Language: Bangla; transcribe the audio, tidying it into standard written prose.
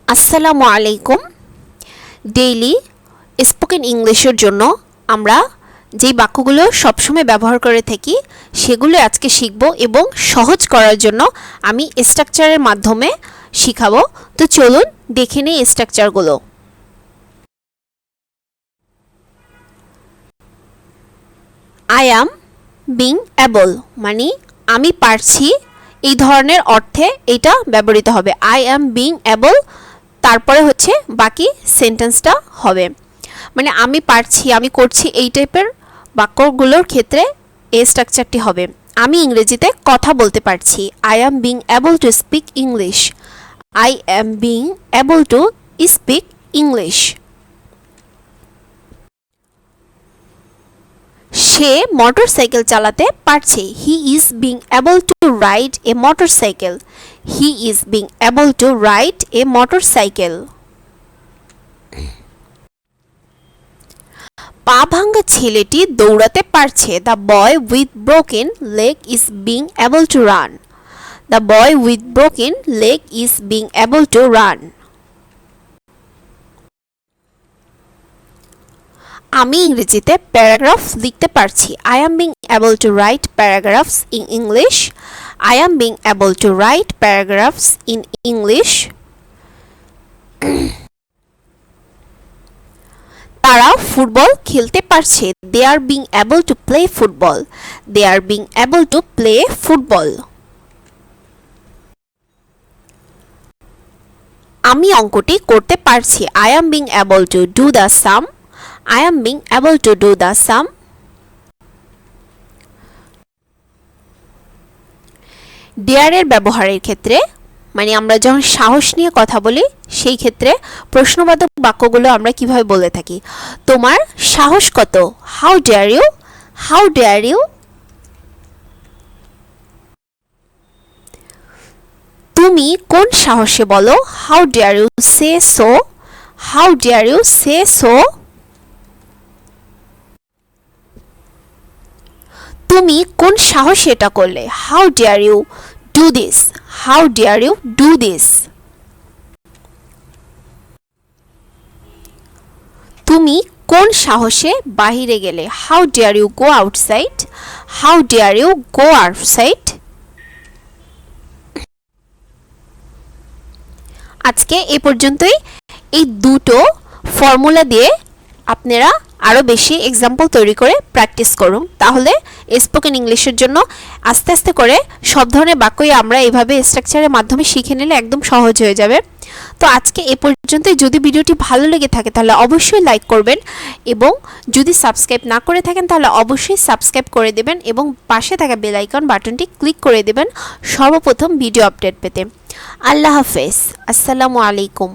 আসসালামু আলাইকুম। ডেইলি স্পোকেন ইংলিশের জন্য আমরা যেই বাক্যগুলো সবসময় ব্যবহার করে থাকি সেগুলো আজকে শিখব এবং সহজ করার জন্য আমি স্ট্রাকচারের মাধ্যমে শিখাবো। তো চলুন দেখে নিই স্ট্রাকচারগুলো। আই অ্যাম বিং অ্যাবল মানে আমি পারছি, এই ধরনের অর্থে এটা ব্যবহৃত হবে। আই অ্যাম বিং অ্যাবল, তারপরে হচ্ছে বাকি সেন্টেন্সটা হবে মানে আমি পারছি, আমি করছি, এই টাইপের বাক্যগুলোর ক্ষেত্রে এই স্ট্রাকচারটি হবে। আমি ইংরেজিতে কথা বলতে পারছি। I am being able to speak English. I am being able to speak English. Say motorcycle চালাতে পারছে। He is being able to ride A motorcycle. He is being able to ride A motorcycle. পা ভাঙ্গা ছেলেটি দৌড়াতে পারছে। The boy with broken leg is being able to run. The boy with broken leg is being able to run. আমি ইংরেজিতে প্যারাগ্রাফ লিখতে পারছি। I am being able to write paragraphs in English. I am being able to write paragraphs in English. তারা ফুটবল খেলতে পারছে। They are being able to play football. They are being able to play football. আমি অঙ্কটি করতে পারছি। I am being able to do the sum. I am being able to do the sum. Dare এর ব্যবহারের ক্ষেত্রে মানে আমরা যখন সাহস নিয়ে কথা বলি সেই ক্ষেত্রে প্রশ্নবাচক বাক্যগুলো আমরা কিভাবে বলে থাকি? তোমার সাহস কত? How dare you? How dare you? তুমি কোন সাহসে বলো? How dare you say so? How dare you say so? তুমি কোন সাহসে এটা করলে? How dare you do this. How dare you do this. তুমি কোন সাহসে বাহিরে গেলে? How dare you go outside. How dare you go outside. আজকে এ পর্যন্তই। এই দুটো ফর্মুলা দিয়ে আপনারা আরও বেশি এক্সাম্পল তৈরি করে প্র্যাকটিস করুন, তাহলে স্পোকেন ইংলিশের জন্য আস্তে আস্তে করে সব ধরনের বাক্যই আমরা এইভাবে স্ট্রাকচারের মাধ্যমে শিখে নিলে একদম সহজ হয়ে যাবে। তো আজকে এ পর্যন্তই। যদি ভিডিওটি ভালো লেগে থাকে তাহলে অবশ্যই লাইক করবেন এবং যদি সাবস্ক্রাইব না করে থাকেন তাহলে অবশ্যই সাবস্ক্রাইব করে দেবেন এবং পাশে থাকা বেল আইকন বাটনটি ক্লিক করে দেবেন সর্বপ্রথম ভিডিও আপডেট পেতে। আল্লাহ হাফেজ। আসসালামু আলাইকুম।